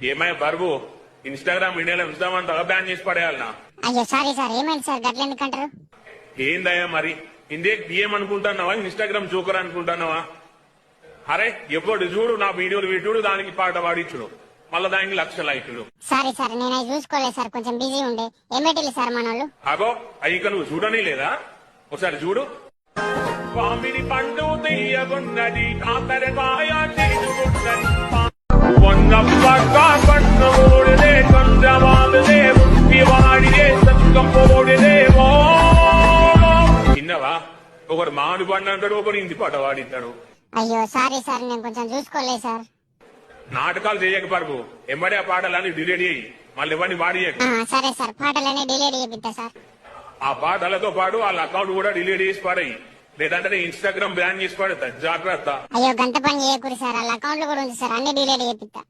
ఏమయ్య బరువు ఇన్స్టాగ్రామ్ ఇండియాలో ఉంచుదామంతా బ్యాన్ చేసి పడేయాలనా? అయ్యో సారీ సార్, ఏమైంది సార్ గట్ల ఎందుకంటారు? ఏందయ్యా మరి ఇండియాకి బియ్యం అనుకుంటున్నావా, ఇన్స్టాగ్రామ్ జోకర్ అనుకుంటున్నావా? అరే ఎప్పుడు చూడు నా వీడియోలు వీటుడు, దానికి పాట పాడించుడు, మళ్ళా దానికి 1,00,000 లైకులు. సారీ సార్, నేను అవి చూసుకోలేదు సార్, కొంచెం బిజీ ఉండే. ఏం పెట్టిల్లు సార్ మన వాళ్ళు? అగో అయ్యిక నువ్వు చూడని లేదా? ఒకసారి చూడు. పామిడి పండు తీయగున్నది, కాకరకాయ తీసుకున్నది, పన్నోడిదే కొంచెవాడిదే వాడిదే సంకపోడిదేమో. చిన్నవా ఒకరు మామిడి పండు అంటాడు, ఒకరు ఇంటి పాట వాడిస్తాడు. అయ్యో సారీ సార్, నేను కొంచెం చూసుకోలేదు సార్. నాటకాలు చేయక పరుగు, ఎంబడి ఆ పాటలన్నీ డిలీట్ చేయి, మళ్ళీ ఎవరిని వాడి. సరే సార్, పాటలన్నీ డిలీట్ చేపిస్తా సార్. ఆ పాటలతో పాటు వాళ్ళ అకౌంట్ కూడా డిలీట్ చేసి పడాయి, లేదంటే ఇన్స్టాగ్రామ్ బ్యాన్ చేసి పడతా. జాగ్రత్త. అయ్యో గంట పని చేయకూడదు సార్, వాళ్ళ అకౌంట్లు కూడా ఉంది సార్, అన్ని డిలీట్ చేపిస్తా.